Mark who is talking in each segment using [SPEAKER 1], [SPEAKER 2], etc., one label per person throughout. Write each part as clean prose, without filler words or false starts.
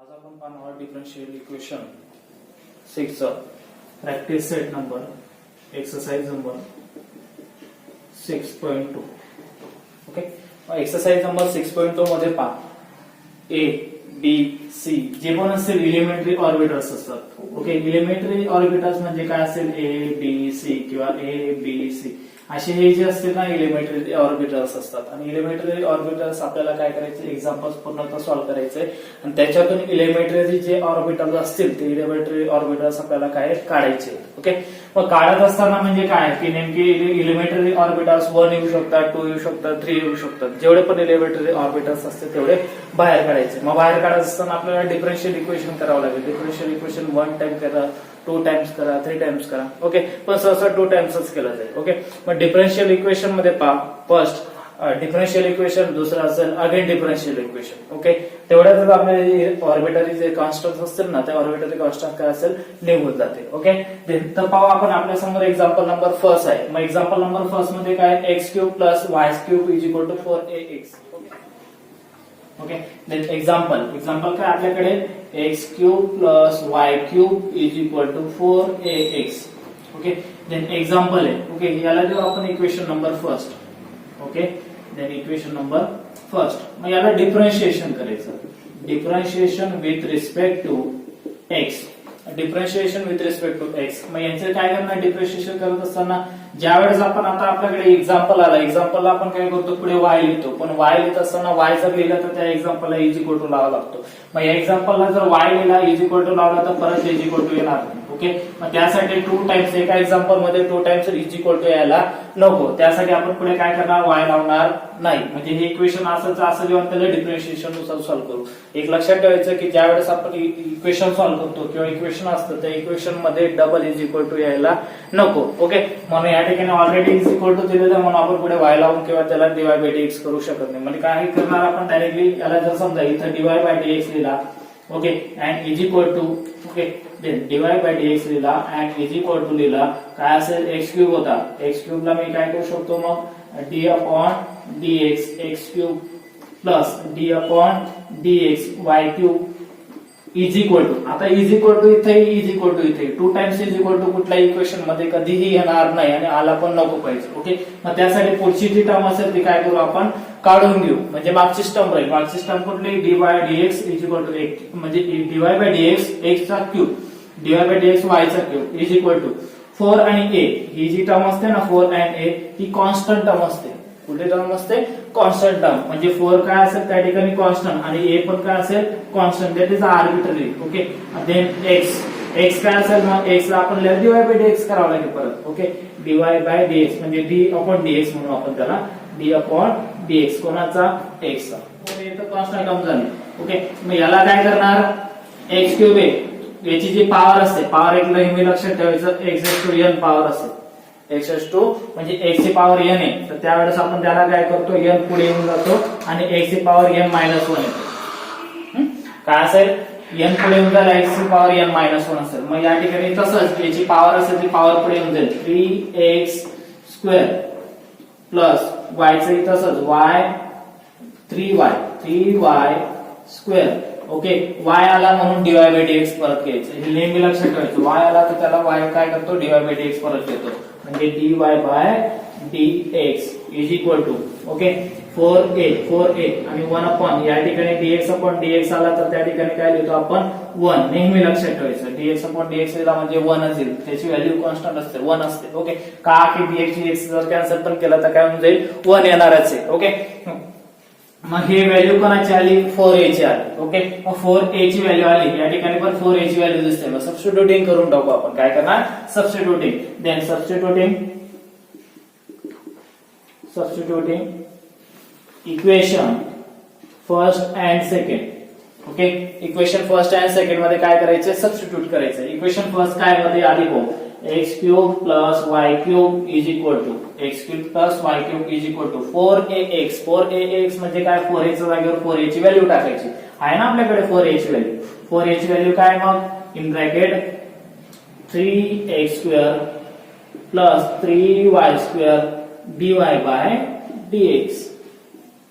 [SPEAKER 1] आज आपण पाहणार differential equation 6 practice set number exercise number 6.2. Okay, exercise number 6.2 मध्ये पहा ए बी सी जे पण असतील इलिमेंटरी ऑर्बिटल्स असतात. ओके, इलिमेंटरी ऑर्बिटल्स म्हणजे काय असेल ए बी सी किंवा ए बी सी असे हे जे असतील ना इलिमेंटरी ऑर्बिटल्स असतात. आणि इलिमेंटरी ऑर्बिटल्स आपल्याला काय करायचे, एक्झाम्पल्स पूर्णतः सॉल्व्ह करायचे आणि त्याच्यातून इलिमेंटरी जे ऑर्बिटल्स असतील ते इलिमेंटरी ऑर्बिटल्स आपल्याला काय काढायचे. ओके, मग काढत असताना म्हणजे काय की नेमकी इलिमेंटरी ऑर्बिटल्स 1 येऊ शकतात, 2 येऊ शकतात, 3 येऊ शकतात. जेवढे पण इलिमेंटरी ऑर्बिटल्स असतील तेवढे बाहेर काढायचे. मग बाहेर काढत असताना आपल्याला डिफरन्शियल इक्वेशन करावं लागेल. डिफरन्शियल इक्वेशन 1 टाइम करा, 2 टाइम्स करा, 3 टाइम्स करा. ओके, पण सहसा 2 टाइम्सच केलं जाईल. ओके, मग डिफरन्शियल इक्वेशन मध्ये पहा फर्स्ट डिफरन्शियल इक्वेशन, दुसरं असेल अगेन डिफरन्शियल इक्वेशन. ओके, तेवढ्यातच आपले ऑर्बिटरी जे कॉन्स्टंट असतील ना त्या ऑर्बिटरी कॉन्स्टंट काय असेल निघून जाते. ओके, तर पाहू आपण आपल्या समोर एक्झाम्पल नंबर फर्स्ट आहे. मग एक्झाम्पल नंबर फर्स्ट मध्ये काय x cube plus y cube is equal to 4ax. Okay, then example काय आपल्याकडे x cube plus y cube is equal to 4ax. Okay, then example आहे. ओके, याला देऊ आपण equation number first. Okay, then equation number first. मग याला differentiation करायचं. Differentiation with respect to x. Differentiation with respect to x. मग यांचं काय करणार, डिफरन्शिएशन करत असताना ज्या वेळेस आपण आता आपल्याकडे एक्झाम्पल आला, एक्झाम्पलला आपण काय करतो पुढे वाय लिहितो. पण वाय लिहित असताना वाय जर लिहिला तर त्या एक्झाम्पलला इज इक्वल टू लावा लागतो. मग या एक्झाम्पलला जर वाय लिहिला इज इक्वल टू लावला तर परत इज इक्वल टू येणार नाही. ओके, मग त्यासाठी 2 टाइम्स एका एक्झाम्पल मध्ये 2 टाइम्स इज इक्वल टू यायला नको. त्यासाठी आपण पुढे काय करणार, वाय लावणार नाही. म्हणजे हे इक्वेशन असं जेव्हा त्याला डिफरन्शिएशन नुसार सॉल्व्ह करू. एक लक्षात ठेवायचं की ज्या वेळेस आपण इक्वेशन सॉल्व्ह करतो किंवा इक्वेशन असतं त्या इक्वेशन मध्ये डबल इज इक्वल टू यायला नको. ओके, म्हणून या ठिकाणी ऑलरेडी इज इक्वल टू दिलेलं म्हणून आपण पुढे वाय लावून किंवा त्याला डीवाय बाय डीएक्स करू शकत नाही. म्हणजे काय करणार आपण डायरेक्टली याला जर समजा इथं डीवाय बाय डीएक्स लिहिला. Okay, and is equal to okay then dy by dx लिहिला अँड इज इक्वल टू लिहिला काय असेल एक्स क्यूब होता. एक्स क्यूबला मी काय करू शकतो मग d upon dx x cube plus d upon dx y cube is equal to. आता इज इक्वल टू इथे इज इक्वल टू इथे 2 टाइम्स इज इक्वल टू कुठल्याही इक्वेशन मध्ये कधीही येणार नाही आणि आला पण नको पाहिजे. ओके, मग त्यासाठी पुढची जी टर्म असेल ती काय करू आपण काढून घेऊ. म्हणजे मागची टर्म राहील. मागची टर्म कुठली d by dx is equal to एक म्हणजे डीवाय बाय डीएक्स एक्स चा cube dy by dx y चा क्यूब इज इक्वल टू 4 आणि ए. ही जी टर्म असते ना 4 अँड ए ही कॉन्स्टंट टर्म असते. कुठली टर्म असते, कॉन्स्टंट टर्म. म्हणजे 4 काय असेल त्या ठिकाणी कॉन्स्टंट आणि ए पण काय असेल constant. That is arbitrary. Okay, then x काय असेल मग एक्स ला आपण डीवाय बाय डीएक्स करावं लागेल परत. ओके, डीवाय बाय डीएक्स म्हणजे डी अपॉन डीएक्स म्हणून आपण त्याला डी अपॉन डीएक्स कोणाचा एक्सचा. इथं कॉन्स्टंट टर्म झाली. ओके, मग याला काय करणार एक्स क्यूब ए याची जी पॉवर असते, पॉवर एक नेहमी लक्षात ठेवायचं एक्स टू एन पॉवर असते. एक्स टू म्हणजे एक्स ची पॉवर एन आहे तर त्यावेळेस आपण त्याला काय करतो एन पुढे येऊन जातो आणि एक्स ची पॉवर एन मायनस 1 येते. काय असेल एन पुढे येऊन जाईल एक्स ची पॉवर एन मायनस 1 असेल. मग या ठिकाणी तसंच याची पॉवर असेल ती पॉवर पुढे येऊन जाईल 3x स्क्वेअर प्लस y चं तसंच y 3y square. Okay, y आला म्हणून डीवाय बाय डीएक्स परत घ्यायचं. हे नेहमी लक्षात ठेवायचं. y आला तर त्याला y काय करतो डीवाय बाय डीएक्स परत घेतो. म्हणजे dy by dx is equal to okay 4a आणि 1 अपॉन या ठिकाणी dx अपॉन dx आला तर त्या ठिकाणी काय लिहितो आपण 1. नेहमी लक्षात ठेवायचं dx अपॉन dx लिहिला म्हणजे 1च येईल. त्याची व्हॅल्यू कॉन्स्टंट असते 1 असते. ओके, का की dx जर कॅन्सल पण केला तर काय होऊन जाईल 1 येणारच आहे. ओके, मग हे व्हॅल्यू कोणाची आली 4a ची आली. ओके, मग 4a ची व्हॅल्यू आली या ठिकाणी पण 4a ची व्हॅल्यू दिसते. मग सबस्टिट्यूटिंग करून टाकू आपण. काय करणार substituting. Then substituting equation first and second. Okay, equation first and second मध्ये काय करायचं सबस्टिट्यूट करायचं. इक्वेशन फर्स्ट काय मध्ये आधी हो x cube plus y cube is equal to x cube plus y cube is equal to 4ax. 4ax म्हणजे काय 4a च्या जागेवर 4a ची व्हॅल्यू टाकायची आहे ना आपल्याकडे 4a ची व्हॅल्यू. 4a ची व्हॅल्यू काय मग in bracket 3x square plus 3y square dy bye dx.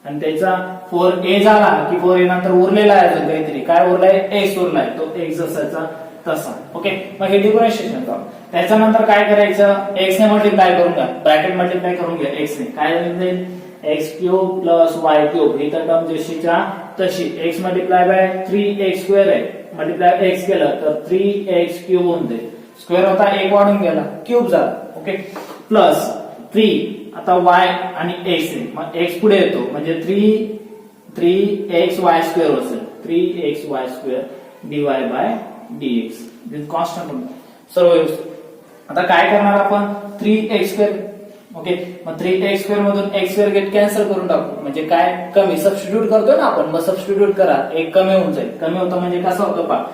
[SPEAKER 1] आणि त्याचा 4a झाला की 4a नंतर उरलेला आहे अजून काहीतरी, काय उरलाय, x उरलाय, तो x जसाचा तसा. ओके, मग हे डिफरन्शिएशन काम. त्याच्यानंतर काय करायचं, x ने मल्टिप्लाय करून घ्या, ब्रॅकेट मल्टिप्लाय करून घ्या x ने, काय होईल, x cube plus y cube, ही तर टर्म जशीच्या तशी, x multiply by 3x square आहे, मल्टिप्लाय x केलं तर 3x क्यूब होऊन जाईल, स्क्वेअर होता एक वाढून गेला, क्यूब झाला. ओके, प्लस 3 आता y आणि x आहे, मग x पुढे येतो म्हणजे 3xy स्क्वेअर असेल, 3xy square dy bye dx, constant सर्व व्यवस्थित. आता काय करणार आपण, 3x स्क्वेअर. ओके, मग 3x स्क्वेअर मधून x स्क्वेअर गेट कॅन्सल करून टाकू, म्हणजे काय कमी सबस्टिट्यूट करतोय ना आपण, मग सबस्टिट्यूट करा, एक कमी होऊन जाईल. कमी होतं म्हणजे कसं होतं पहा,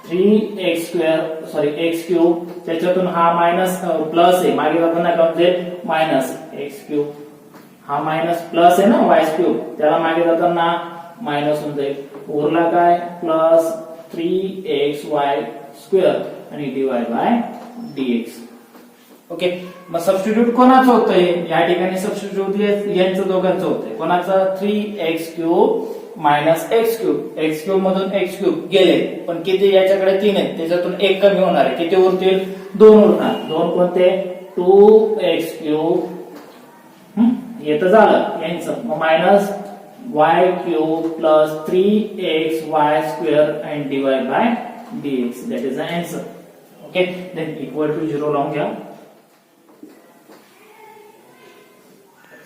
[SPEAKER 1] 3x square sorry x cube, त्याच्यातून हा मायनस प्लस आहे, मागे जाताना काय म्हणजे मायनस x क्यूब, हा मायनस प्लस आहे ना y क्यूब, त्याला मागे जाताना मायनस होऊन जाईल, उरला काय प्लस 3xy स्क्वेअर आणि dy बाय dx. ओके, मग सबस्टिट्यूट कोणाचं होतंय या ठिकाणी, सबस्टिट्यूट यांचं दोघांचं होतंय, कोणाचं 3x cube minus x cube, x cube मधून एक्स क्यूब गेले, पण किती, याच्याकडे 3 आहेत, त्याच्यातून एक कमी होणार आहे, किती उरतील, 2 उरणार, 2 कोणते, 2x क्यूब, येतं झालं यांचं, मग minus y cube plus 3xy square and dy bye dx, that is the answer. Okay, then equal to 0 लावून घ्या.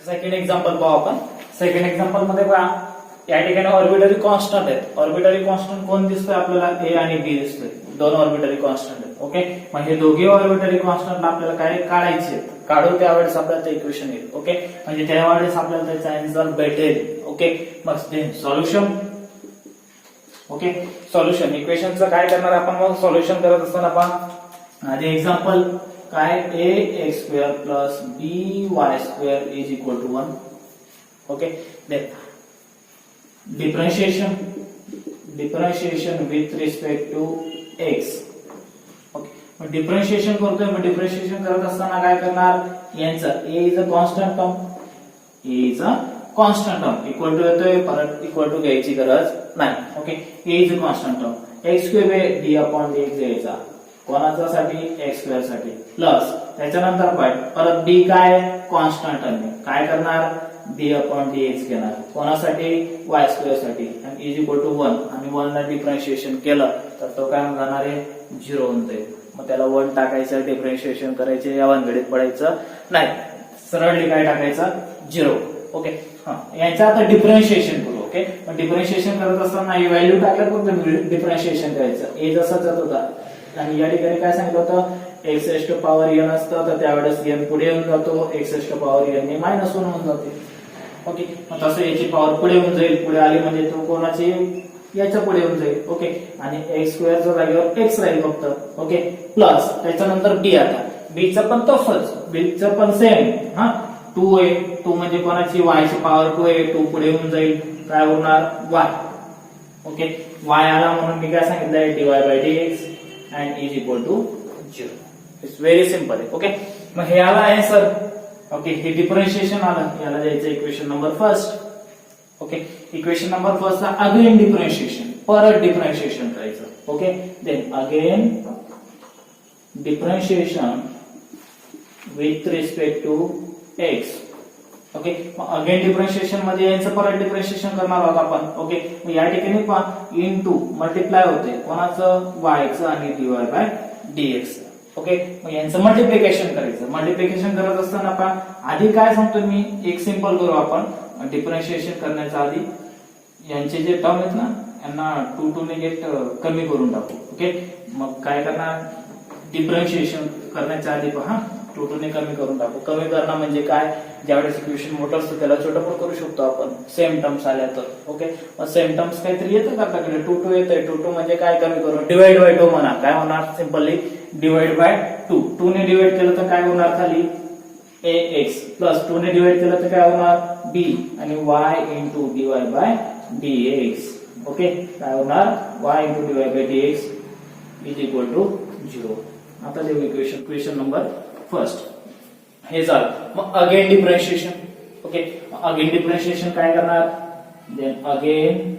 [SPEAKER 1] सेकंड एक्झाम्पल पाहू आपण. सेकंड एक्झाम्पल मध्ये पहा, या ठिकाणी ऑर्बिटरी कॉन्स्टंट आहेत. ऑर्बिटरी कॉन्स्टंट कोण दिसतोय आपल्याला, a आणि b दिसतोय, दोन ऑर्बिटरी कॉन्स्टंट आहेत. ओके, मग हे दोघे ऑर्बिटरी कॉन्स्टंट आपल्याला काय काढायचे, काढू त्यावेळेस आपल्याला ते इक्वेशन येईल. ओके, म्हणजे त्यावेळेस आपल्याला त्याचा आन्सर भेटेल. ओके, मग सॉल्युशन. ओके, सॉल्युशन इक्वेशनचं काय करणार आपण, मग सॉल्युशन करत असताना आपण आधी एक्झाम्पल काय, ax square plus by square is equal to 1. Okay, then differentiation with respect to x. Okay, मग डिफरन्शिएशन करतोय, मग डिफरन्शिएशन करत असताना काय करणार, यांचं a is a constant term, a is a constant term, equal to येतोय, परत इक्वल टू घ्यायची गरज नाही. Okay, a is a constant term, x cube आहे d अपॉन dx घ्यायचा, कोणाचा साठी, x स्क्वेअर साठी, प्लस त्याच्यानंतर परत d काय कॉन्स्टंट टर्म, काय करणार, d अपॉन dx घेणार, कोणासाठी, y स्क्वेअर साठी, आणि इज इक्वल टू 1, आणि 1 ला डिफरन्शिएशन केलं तर तो काय जाणार आहे, 0 होऊन जाईल. मग त्याला 1 टाकायचं, डिफरन्शिएशन करायचे, या भानगडीत पडायचं नाही, सरळली काय टाकायचं, 0. ओके, याचं आता डिफरन्शिएशन करू. ओके, पण डिफरन्शिएशन करत असताना ही व्हॅल्यू टाकल्यावर फक्त डिफरन्शिएशन करायचं, a जसा जात होता, आणि या ठिकाणी काय सांगितलं होतं, x raise to power n असतं, तर त्यावेळेस n पुढे येऊन जातो, x raise to power n ने मायनस 1 होऊन जाते. ओके, मग तसं याची पॉवर पुढे होऊन जाईल, पुढे आली म्हणजे तो कोणाची, याच्या पुढे होऊन जाईल. ओके, आणि x स्क्वेअरच्या जागेवर x राहील फक्त. ओके, प्लस त्याच्यानंतर b, आता b चं पण तसंच, b चं पण सेम, 2 आहे, 2 म्हणजे कोणाची, y ची पॉवर 2 आहे, 2 पुढे होऊन जाईल, काय होणार, y. ओके, y आला म्हणून मी काय सांगितलंय, dy bye dx and is equal to 0. It's very simple. Okay, मग हे आला आन्सर. ओके, हे डिफरन्शिएशन आलं, याला द्यायचं equation number first. Okay, equation number first ला अगेन डिफरन्शिएशन, परत डिफरन्शिएशन करायचं. Okay, then again differentiation with respect to x. Okay, again differentiation मध्ये यांचं परत डिफरन्शिएशन करणार आहोत आपण. ओके, मग या ठिकाणी पहा इनटू मल्टिप्लाय होते, कोणाचं, y चं आणि dy बाय dx. ओके, मग यांचं मल्टिप्लिकेशन करायचं. मल्टिप्लिकेशन करत असताना पहा आधी काय सांगतो मी, एक सिंपल करू आपण, डिफरन्शिएशन करण्याच्या आधी यांचे जे टर्म आहेत ना, यांना 2 ने गेट कमी करून टाकू. ओके, मग काय करणार, डिफरन्शिएशन करण्याच्या आधी पहा 2 ने कमी करून टाकू. कमी करणं म्हणजे काय, ज्यावेळेस इक्वेशन मोठं असतं त्याला छोटं पण करू शकतो आपण, सेम टर्म्स आल्या तर. ओके, मग सेम टर्म्स काहीतरी येतं का आपल्याकडे, 2 येतंय, 2 म्हणजे काय, कमी करून डिवाइड बाय 2 म्हणा, काय होणार, सिंपली डिवाइड बाय 2 ने डिवाइड केलं तर काय होणार, खाली ax, प्लस 2 ने डिवाइड केलं तर काय होणार, b, आणि y into dy bye dx. Okay, काय होणार, y into dy bye dx is equal to 0. आता देऊ इक्वेशन नंबर फर्स्ट, हे झालं. मग again differentiation, okay again differentiation काय करणार then again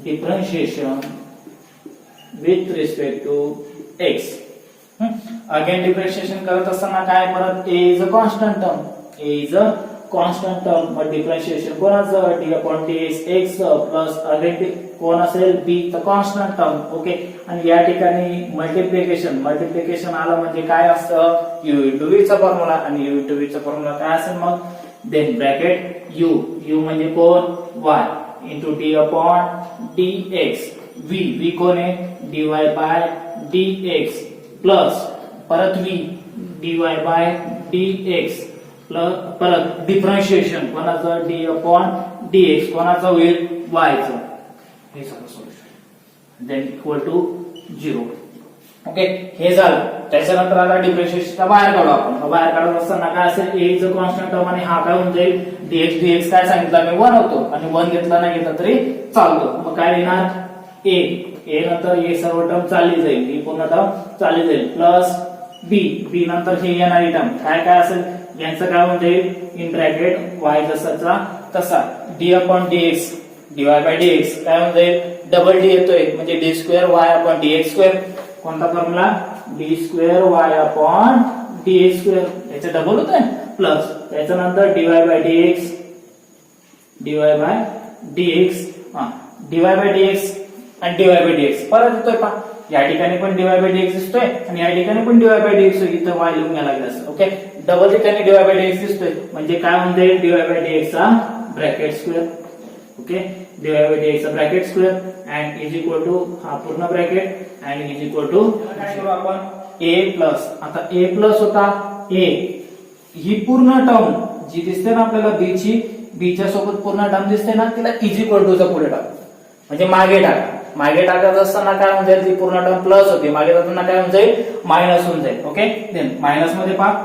[SPEAKER 1] differentiation with respect to x again differentiation करत असताना काय परत A is a constant term A is a constant term मग डिफरन्शिएशन कोणाचं D upon D X plus again कोण असेल बी तर कॉन्स्टंट टर्म ओके आणि या ठिकाणी मल्टिप्लिकेशन आलं म्हणजे काय असतं यू इंटू व्ही चा फॉर्म्युला आणि यू इंटू व्ही चा फॉर्म्युला काय असेल मग देन ब्रॅकेट यू म्हणजे कोण Y into D upon D X V कोण आहे D Y by D X plus परत V D Y by D X plus परत डिफरन्शिएशन कोणाचं डी अपॉन डी एक्स कोणाचं होईल वायचं हे सगळं solution then equal to 0 okay हे झालं त्याच्यानंतर आता डिफरन्शिएशनचा बाहेर काढू आपण बाहेर काढत असताना काय असेल ए इज अ कॉन्स्टंट टर्म आणि हा काय होऊन जाईल डीएक्स काय सांगितलं मी 1 होतो आणि 1 घेतला नाही घेतला तरी चालतो मग काय येणार ए नंतर ए सर्व टर्म चालली जाईल ही पूर्ण टर्म चालली जाईल प्लस बी नंतर हे येणारी टर्म काय असेल यांचं काय होऊन जाईल इन ब्रॅकेट वाय जसाचा तसा D upon D X D Y by D x काय होऊन जाईल डबल डी येतोय म्हणजे D square Y upon D x square कोणता formula D square Y upon D x square याचं डबल होतंय प्लस त्याच्यानंतर D Y by D X D Y by D X D Y by D X आणि D Y by D X परत येतोय पहा या ठिकाणी पण डीवाय बाय डी एक्स दिसतोय आणि या ठिकाणी पण डीवाय बाय डी एक्स इथं वाय लिहून घ्यायला लागलं असं ओके डबल ठिकाणी डीवाय बाय डी एक्स दिसतोय म्हणजे काय होऊन जाईल डीवाय बाय डी एक्स चा bracket square okay D Y by D X चा bracket square and is equal to हा पूर्ण bracket and is equal to काय करू आपण ए प्लस आता ए प्लस होता ए ही पूर्ण टर्म जी दिसते ना आपल्याला बी च्या सोबत पूर्ण टर्म दिसते ना तिला इज इक्वल टू चा पुढे टाका म्हणजे मागे टाकत असताना काय होऊन जाईल ती पूर्ण टर्म प्लस होती मागे जाताना काय होऊन जाईल मायनस होऊन जाईल ओके देन मायनस मध्ये पहा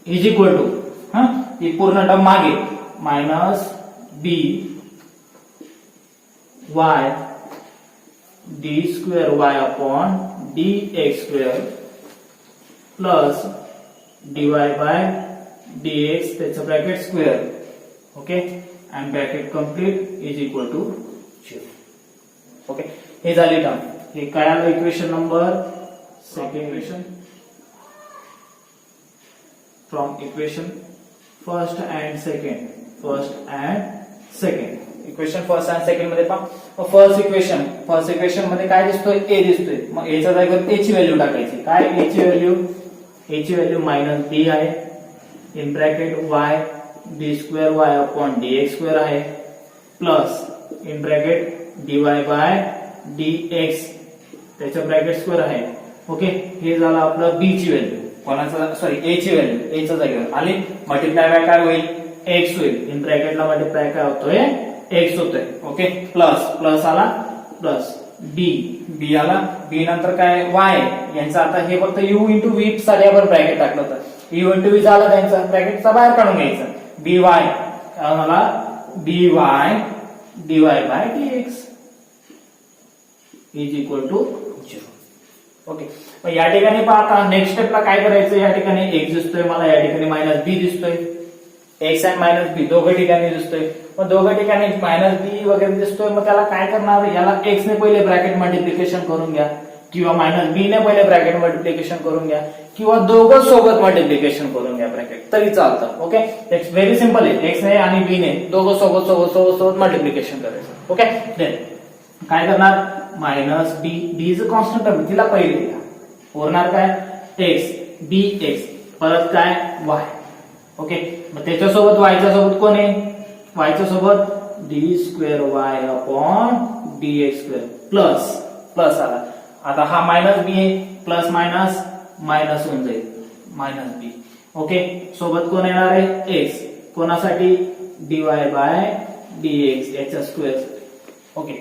[SPEAKER 1] इज इक्वल टू ही पूर्ण टर्म मागे minus B Y D square Y upon D x square plus D Y by D X त्याचं bracket square okay and bracket complete is equal to 0 okay हे झाले term हे काय आलं equation number second equation from equation first and second equation first and second मध्ये पहा first equation मध्ये काय दिसतोय ए दिसतोय मग एच्या जागेवर ए ची व्हॅल्यू टाकायची काय ए ची व्हॅल्यू मायनस बी आहे in bracket Y D square Y upon D x square आहे plus in bracket D Y by D X त्याचं ब्रॅकेट स्क्वेअर आहे ओके हे झालं आपलं बी ची व्हॅल्यू कोणाचं सॉरी ए ची व्हॅल्यू ए च्या जागेवर आली मल्टिप्लाय बाय काय होईल एक्स होईल इन ब्रॅकेटला मल्टिप्लाय काय होतोय एक्स होतोय ओके प्लस आला प्लस बी आला बी नंतर काय वाय यांचा आता हे फक्त यू इंटू व्ही साठी आपण ब्रॅकेट टाकलं होतं यू इंटू व्ही झाला त्यांचा ब्रॅकेटचा बाहेर काढून घ्यायचा बी वाय मला B Y D Y by D x is equal to 0 okay मग या ठिकाणी पाहता नेक्स्ट स्टेपला काय करायचं या ठिकाणी एक्स दिसतोय मला या ठिकाणी मायनस बी दिसतोय एक्स अँड मायनस बी दोघं ठिकाणी दिसतोय मग दोघं ठिकाणी मायनस बी वगैरे दिसतोय मग त्याला काय करणार याला एक्स ने पहिले ब्रॅकेट मल्टिप्लिकेशन करून घ्या किंवा मायनस बी ने पहिले ब्रॅकेट मल्टिप्लिकेशन करून घ्या किंवा दोघं सोबत मल्टिप्लिकेशन करून घ्या ब्रॅकेट तरी चालतं ओके इट्स व्हेरी सिंपल आहे एक्स ने आणि बी ने दोघं सोबत मल्टिप्लिकेशन करायचं ओके देन काय करणार minus b is a constant term तिला पहिले घ्या उरणार काय एक्स बी एक्स परत काय वाय ओके मग त्याच्यासोबत वायच्या सोबत कोण आहे वायच्या सोबत D square Y upon D x square plus आला आता हा मायनस बी आहे प्लस मायनस होऊन जाईल मायनस बी ओके सोबत कोण येणार आहे एक्स कोणासाठी डीवाय बाय डी एक्स याच्या स्क्वेअर ओके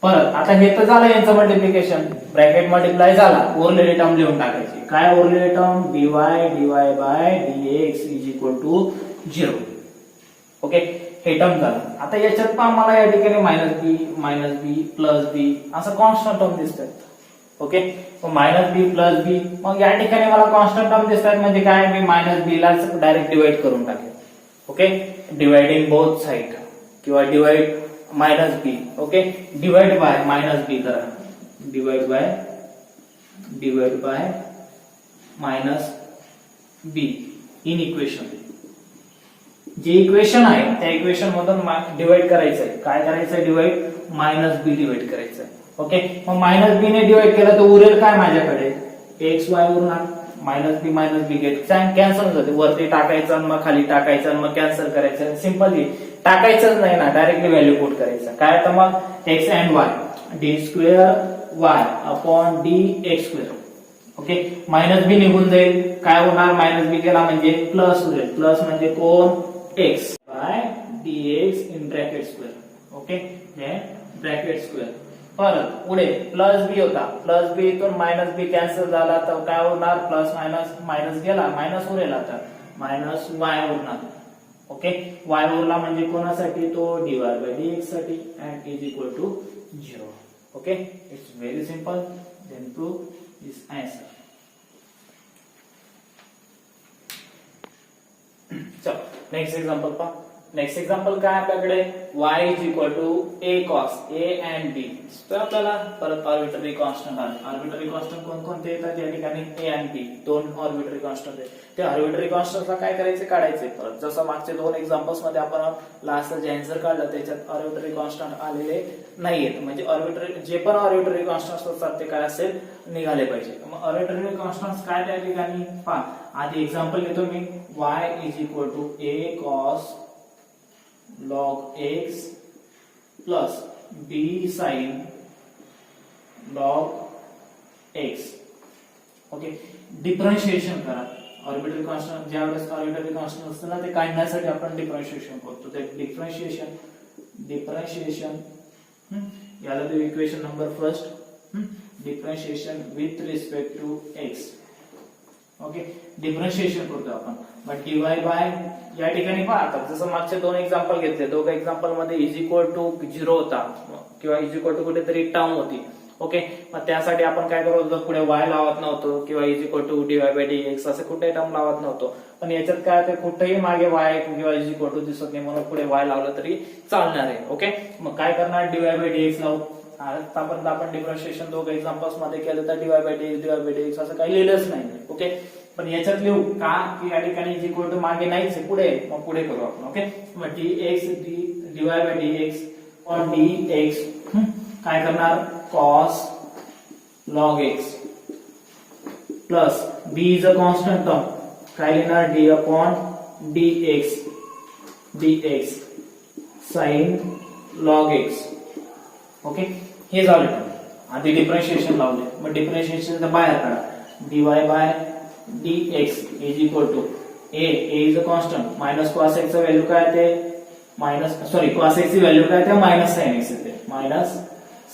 [SPEAKER 1] परत आता हे तर झालं यांचं मल्टिप्लिकेशन ब्रॅकेट मल्टिप्लाय झाला उरलेली टर्म लिहून टाकायची काय उरलेली term dy by D x is equal to 0 okay हे टर्म झालं आता याच्यात पण मला या ठिकाणी मायनस बी प्लस बी असं कॉन्स्टंट टर्म दिसतात ओके मायनस बी प्लस बी मग या ठिकाणी मला कॉन्स्टंट टर्म दिसतात म्हणजे काय मी मायनस बी ला डायरेक्ट डिवाइड करून टाकेल ओके, डिवाइडिंग बोथ साइड किंवा divide minus B. Okay, divide by minus B करा, divide by minus B in equation. जे इक्वेशन आहे त्या इक्वेशन मधून डिवाइड करायचंय. काय करायचंय? डिवाइड मायनस बी डिवाइड करायचंय. ओके, मग मायनस बी ने डिवाइड केलं तर उरेल काय माझ्याकडे? एक्स वाय वरून मायनस बी गेट कॅन्सल जाते. वरती टाकायचं आणि मग खाली टाकायचं आणि मग कॅन्सल करायचं. सिंपली टाकायचंच नाही ना, डायरेक्टली व्हॅल्यू पुट करायचं. काय तर मग X and Y D square Y upon D x square. Okay, minus B निघून जाईल. काय होणार? मायनस बी केला म्हणजे प्लस उरेल. प्लस म्हणजे कोण? X by D x in bracket square. Okay, bracket square. परत पुढे प्लस बी होता, प्लस बी इथून मायनस बी कॅन्सल झाला तर काय होणार? प्लस मायनस मायनस गेला, मायनस उरेल. आता मायनस वाय उरणार. ओके, वाय उरला म्हणजे कोणासाठी? तो डीवाय बाय डी एक्स साठी and is equal to 0. Okay, it's very simple. Then prove this answer. चलो नेक्स्ट एक्झाम्पल पहा. नेक्स्ट एक्झाम्पल काय आपल्याकडे? y is equal to a cos a and b. तर आपल्याला परत आर्बिट्ररी कॉन्स्टंट आले. Arbitrary constant कोणकोणते येतात या ठिकाणी? a and b दोन आर्बिट्ररी कॉन्स्टंट आहेत. ते आर्बिट्ररी कॉन्स्टंटला काय करायचे? काढायचे. परत जसं मागच्या दोन एक्झाम्पल्स मध्ये आपण लास्ट जे आन्सर काढलं त्याच्यात आर्बिट्ररी कॉन्स्टंट आलेले नाहीयेत. म्हणजे आर्बिट्ररी जे पण आर्बिट्ररी कॉन्स्टंट्स असतात ते काय असेल? निघाले पाहिजे. मग आर्बिट्ररी कॉन्स्टंट्स काय त्या ठिकाणी? पहा, आधी एक्झाम्पल घेतो मी. y is equal to a cos log x plus b sin log x. Okay, differentiation करा. आर्बिट्ररी कॉन्स्टंट ज्यावेळेस आर्बिट्ररी कॉन्स्टंट असतं ना ते काढण्यासाठी आपण डिफरन्शिएशन करतो. ते डिफरन्शिएशन याला देऊ equation number first. Differentiation with respect to x. Okay, differentiation करतो आपण. मग डीवाय बाय या ठिकाणी पहा, आता जसं मागचे दोन एक्झाम्पल घेतले, दोघं एक्झाम्पल मध्ये इज इक्वल टू 0 होता किंवा इज इक्वल टू कुठेतरी टर्म होती. ओके, मग त्यासाठी आपण काय करत होतो? पुढे y लावत नव्हतो किंवा is equal to dy by D x असं कुठेही टर्म लावत नव्हतो. पण याच्यात काय ते कुठेही मागे y किंवा इज इक्वल टू दिसत नाही म्हणून पुढे y लावलं तरी चालणार आहे. ओके, मग काय करणार? डीवाय बाय डी एक्स लावू. आतापर्यंत आपण डिफरन्शिएशन दोघं एक्झाम्पल्स मध्ये केलं तर डीवाय बाय डी एक्स असं काही लिहिलंच नाही. ओके, पण याच्यात लिहू का? की या ठिकाणी इज इक्वल टू मागे नाहीच आहे, पुढे. मग पुढे करू आपण. ओके, मग dy by D x on d x काय करणार? Cos log x plus b is a constant term. काय लिहिणार? D upon D x sine log x. Okay, हे झालं. आधी डिफरन्शिएशन लावले, मग डिफरन्शिएशन बाहेर काढा. Dy by D x is equal to a is a constant minus cos x चं व्हॅल्यू काय ते? कॉस एक्स ची व्हॅल्यू काय ते? मायनस साइन एक्स येते. Minus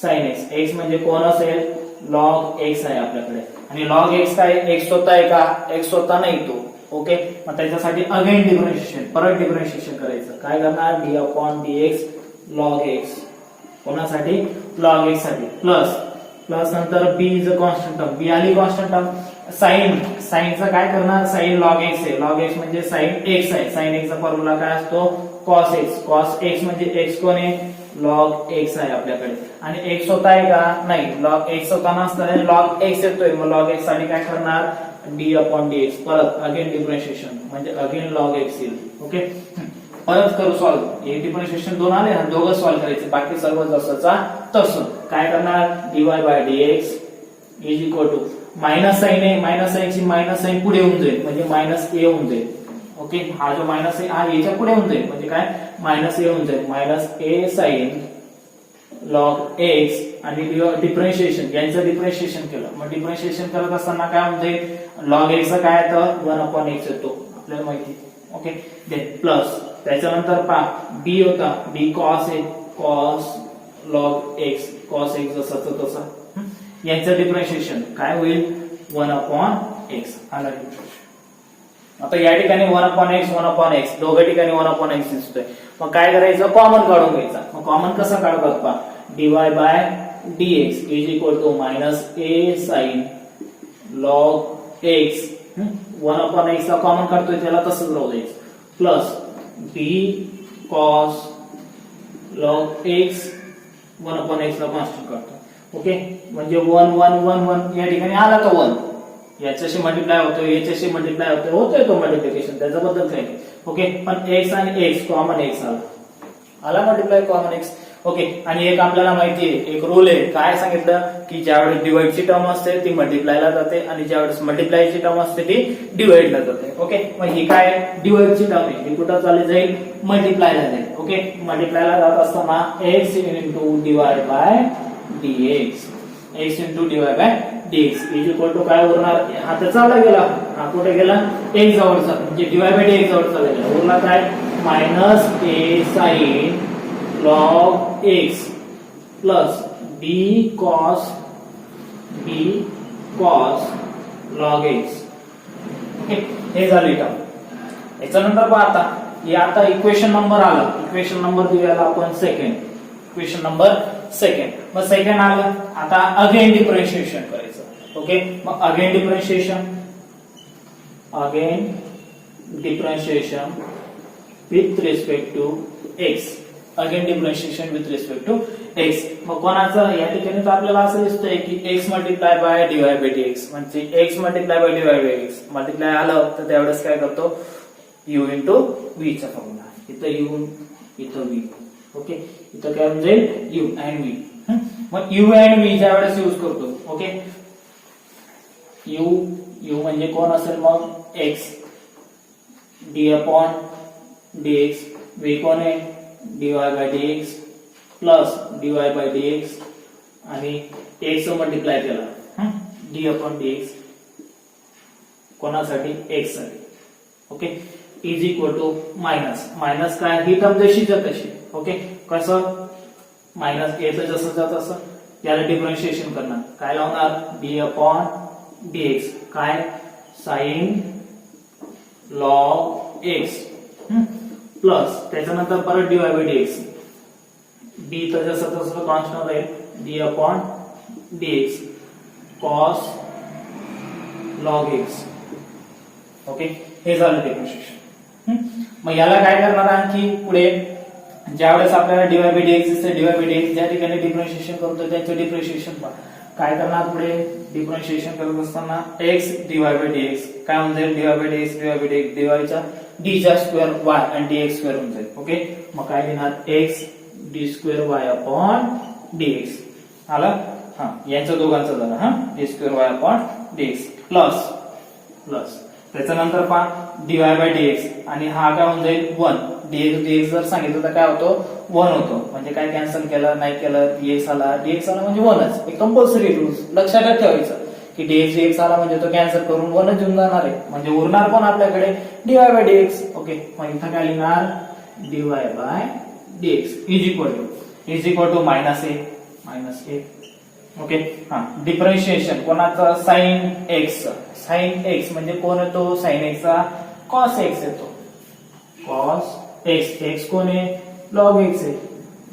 [SPEAKER 1] sine x. एक्स म्हणजे कोण असेल? लॉग एक्स आहे आपल्याकडे. आणि लॉग एक्स काय? एक्स स्वतः आहे का? एक्स स्वतः नाही तो. ओके, मग त्याच्यासाठी अगेन डिफरन्शिएशन, परत डिफरन्शिएशन करायचं. काय करणार? D upon D x log x. कोणासाठी? लॉग एक्स साठी. प्लस नंतर बी इज अ कॉन्स्टंट टर्म. बी आली कॉन्स्टंट टर्म. साइनचं काय करणार? साइन लॉग एक्स आहे. लॉग एक्स म्हणजे साइन एक्स आहे. साइन एक्सचा फॉर्म्युला काय असतो? Cos x. कॉस एक्स म्हणजे एक्स कोण आहे? लॉग एक्स आहे आपल्याकडे. आणि एक्स स्वतः आहे का? नाही. लॉग एक्स स्वतः नसताना लॉग एक्स येतोय. मग लॉग एक्स साठी काय करणार? D upon D X. परत अगेन डिफरन्शिएशन म्हणजे अगेन लॉग एक्स येईल. ओके, परत करू सॉल्व. हे डिफरन्शिएशन दोन आले ना, दोघं सॉल्व करायचे. बाकी सर्व जसंचा तसं. काय करणार? Dy by D x is equal to minus sine आहे. मायनस साइन ची मायनस साइन पुढे होऊन जाईल म्हणजे मायनस ए होऊन जाईल. ओके, हा जो मायनस आहे हा याच्या पुढे होऊन जाईल म्हणजे काय? मायनस ए होऊन जाईल. Minus a sine log x आणि डिफरन्शिएशन यांचं डिफरन्शिएशन केलं. मग डिफरन्शिएशन करत असताना काय होऊन जाईल? लॉग एक्स काय येतं? 1 अपॉन एक्स येतो आपल्याला माहिती. ओके, देन प्लस त्याच्यानंतर पहा बी होता. बी कॉस आहे. Cos log x. Cos x जसंच तसं. यांचं डिफरन्शिएशन काय होईल? 1 अपॉन एक्स. आला डिफरन्शिएशन. आता या ठिकाणी 1 अपॉन एक्स दोघं ठिकाणी 1 अपॉन एक्स दिसतोय. मग काय करायचं? कॉमन काढून घ्यायचा. मग कॉमन कसं काढतात पहा. Dy by D x is equal to minus a sine log x. 1 upon x ला कॉमन काढतोय त्याला तसंच राहू द्यायचं. Plus b cos log x 1/x ला कॉन्स्टंट करतो. ओके, म्हणजे 1 1 1 1 या ठिकाणी आला तो 1, याच्याशी मल्टिप्लाय होतो, याच्याशी मल्टिप्लाय होतोय तो मल्टिप्लिकेशन, त्याच्याबद्दल काही नाही. ओके, पण एक्स आणि एक्स कॉमन एक्स आला मल्टिप्लाय कॉमन एक्स. ओके, आणि एक आपल्याला माहिती आहे, एक रूल आहे, काय सांगितलं की ज्यावेळेस डिवाइडची टर्म असते ती मल्टिप्लायला जाते आणि ज्यावेळेस मल्टिप्लायची टर्म असते ती डिवाइडला जाते. ओके, मग ही काय डिवाइडची टर्म आहे, ही कुठं चालली जाईल, मल्टिप्लायला जाईल. ओके, मल्टिप्लायला जात असताना x into divide by dx, x into divide by dx is equal to काय उरणार, हा तर चालला गेला, हा कुठे गेला, एक्स जवळचा, म्हणजे डिवाइड बाय डीएक्स जवळ चालला गेला, उरला काय minus a sine log x plus b cos log x. Okay, हे झालं टर्म. याच्यानंतर पहा आता, हे आता इक्वेशन नंबर आला, इक्वेशन नंबर दिलेला आपण सेकंड, इक्वेशन नंबर सेकंड. मग सेकंड आलं, आता अगेन डिफरन्शिएशन करायचं. ओके, मग again differentiation with respect to x, again differentiation with respect to x. मग कोणाचं, या ठिकाणी तर आपल्याला असं दिसतंय की x multiply by divide by dx, म्हणजे x multiply by divide bye x, multiply आलं तर त्यावेळेस काय करतो, u इंटू व्ही चा फॉर्म्युला, इथं u इथं v. ओके, इथं काय होऊन जाईल u अँड v. मग u अँड v ज्या वेळेस यूज करतो, ओके, u म्हणजे कोण असेल मग x, d upon dx, v कोण आहे dy bye dx plus dy bye dx आणि x मल्टिप्लाय केला d अपॉन dx कोणासाठी, x साठी. Okay, is equal to minus, minus काय, ही टर्म जशीच्या तशी. ओके, कसं मायनस ए चं जसं जात असं याला डिफरन्शिएशन करणार, काय लावणार, d अपॉन dx, काय साइन लॉग एक्स प्लस त्याच्यानंतर परत dy बाय dx, d तर जसं तसं कॉन्स्टंट राहील, d upon dx cos log x. Okay, हे झालं डिफरन्शिएशन. मग याला काय करणार आणखी पुढे, ज्यावेळेस आपल्याला dy बाय dx दिसते, dy बाय dx ज्या ठिकाणी डिफरन्शिएशन करतो त्याचं डिफरन्शिएशन काय करणार, पुढे डिफरन्शिएशन करत असताना x dy बाय dx काय होऊन जाईल, dy बाय dx dy चा d चा स्क्वेअर y आणि dx स्क्वेअर होऊन जाईल. ओके, मग काय लिहिणार, x d square y upon dx आला, हा यांच्या दोघांचा झाला, हा d square y upon dx plus plus त्याच्यानंतर पहा dy बाय dx आणि हा काय होऊन जाईल 1, dx जर सांगितलं तर काय होतो 1 होतो, म्हणजे काय कॅन्सल केलं नाही केलं, dx आला म्हणजे 1च, एक कंपल्सरी रूल लक्षात ठेवायचं की dx आला म्हणजे तो कॅन्सल करून 1च येऊन जाणार आहे, म्हणजे उरणार पण आपल्याकडे dy बाय dx. ओके, मग इथं काय लिहिणार, dy bye dx is equal to minus a. Okay, हा डिफरन्शिएशन कोणाचं, साइन एक्स म्हणजे कोण येतो, साइन एक्स चा कॉस एक्स येतो, कॉस एक्स कोण आहे, लॉग एक्स आहे,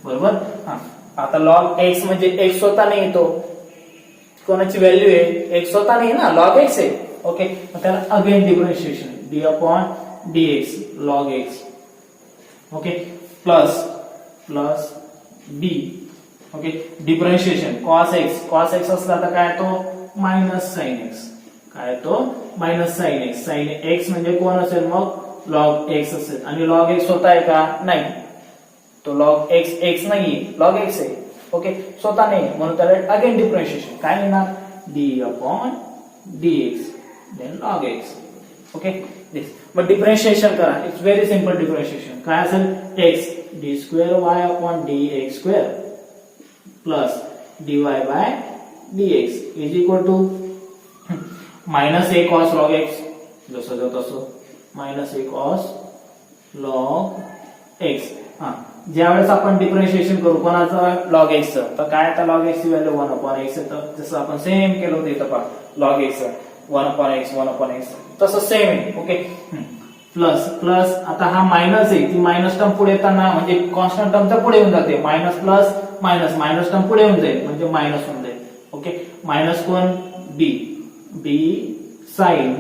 [SPEAKER 1] बरोबर. हा, आता लॉग एक्स म्हणजे एक्स स्वतः नाही येतो, कोणाची व्हॅल्यू आहे, एक्स स्वतः नाही ना, लॉग एक्स आहे. ओके, मग त्याला again differentiation d upon dx log x. Okay, plus b. Okay, differentiation cos x असला तर काय तो मायनस साइन एक्स, काय तो मायनस साइन एक्स म्हणजे कोण असेल मग लॉग एक्स असेल, आणि लॉग एक्स स्वतः आहे का, नाही, तो लॉग एक्स नाहीये, लॉग एक्स आहे. ओके, स्वतः नाही म्हणून त्याला अगेन डिफरन्शिएशन काय लिहिणार, d upon dx then log x. Okay, this मग डिफरन्शिएशन करा, इट्स व्हेरी सिंपल डिफरन्शिएशन, काय असेल x d square y upon dx square plus dy bye dx is equal to minus a cos log x, जसं तसं minus a cos log x. हा, ज्यावेळेस आपण differentiation करू कोणाचं, लॉग एक्स चं, तर काय आता लॉग एक्स ची व्हॅल्यू 1 अपॉन एक्स येतं, जसं आपण सेम केलं होतं इथं पहा, लॉग एक्स 1 अपॉन एक्स तसं सेम आहे. ओके, प्लस आता हा मायनस आहे, ती मायनस टर्म पुढे येताना म्हणजे कॉन्स्टंट टर्म तर पुढे येऊन जाते, मायनस प्लस मायनस टर्म पुढे येऊन जाईल म्हणजे मायनस होऊन जाईल. ओके, मायनस कोण, बी साइन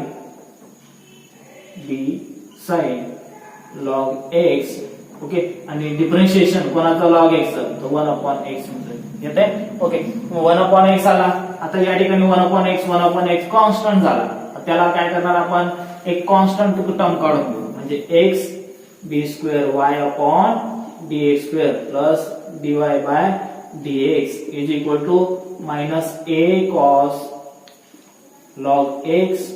[SPEAKER 1] लॉग एक्स. ओके, आणि डिफरन्शिएशन कोणाचा लॉग एक्स तर 1/x येते. ओके, 1/x आला. आता या ठिकाणी 1/x कॉन्स्टंट झाला. त्याला काय करणार आपण, एक कॉन्स्टंट टर्म काढून घेऊ, म्हणजे x b² y upon dx² plus dy bye dx is equal to minus a cos log x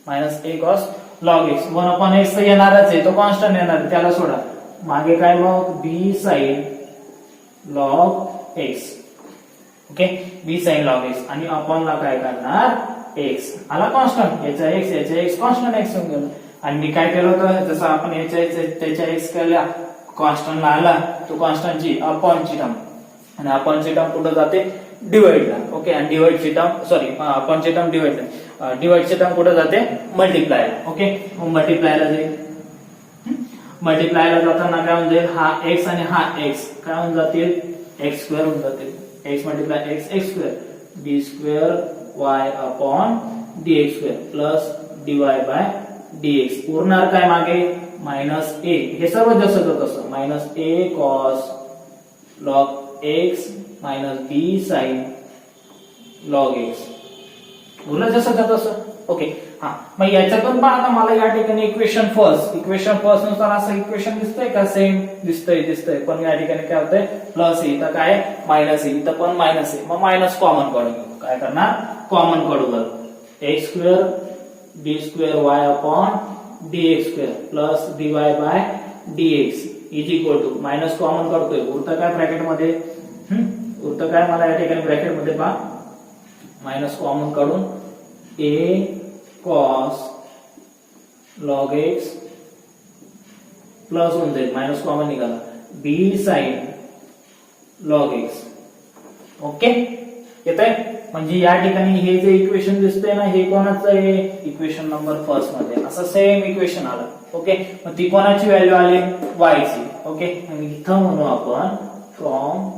[SPEAKER 1] minus a cos log x. 1/x तर येणारच आहे, तो कॉन्स्टंट येणार आहे, त्याला सोडा. मागे काय मग b sin log x. Okay, b sin log x आणि अपॉन ला काय करणार x आला कॉन्स्टंट, याचा x कॉन्स्टंट x होऊन गेला. आणि मी काय केलं होतं, जसं आपण त्याच्या x केल्या कॉन्स्टंट ला आला, तो कॉन्स्टंट ची अपॉन ची टर्म, आणि अपॉन ची टर्म कुठे जाते डिवाइड ला. ओके, आणि डिवाइड ची टर्म सॉरी अपॉन ची टर्म डिवाइड ला, डिवाइड ची टर्म कुठे जाते मल्टिप्लाय ला. ओके, मल्टिप्लाय ला जाईल. मल्टिप्लाय ला जाताना काय होऊन जाईल, हा x आणि हा x काय होऊन जातील x² होऊन जातील. x multiply x² b² y upon dx² plus dy bye dx. उरणार काय मागे मायनस a, हे सर्व जसं तसं, minus a cos log x minus b sin log x. उरलं जसं तसं. ओके, हा मग याच्यातून पण आता मला या ठिकाणी इक्वेशन फर्स्ट नुसार असं इक्वेशन दिसतंय का, सेम दिसतंय, पण या ठिकाणी काय होतंय प्लस ए, इथं काय मायनस ए, इथं पण मायनस ए. मग मायनस कॉमन काढून घेऊ. काय करणार, कॉमन काढू बरं. x² b² y upon dx² plus dy bye dx is equal to minus common करतोय, उरतं काय ब्रॅकेट मध्ये, उरतं काय मला या ठिकाणी ब्रॅकेट मध्ये पहा, मायनस कॉमन काढून a cos log x plus होऊन जाईल, मायनस कॉमन निघाला, b sin log x. Okay, येतंय. म्हणजे या ठिकाणी हे जे इक्वेशन दिसतंय ना, हे कोणाचं आहे, इक्वेशन नंबर फर्स्ट मध्ये असं सेम इक्वेशन आलं. ओके, मग ती कोणाची व्हॅल्यू आली y ची. ओके, आणि इथं म्हणू आपण फ्रॉम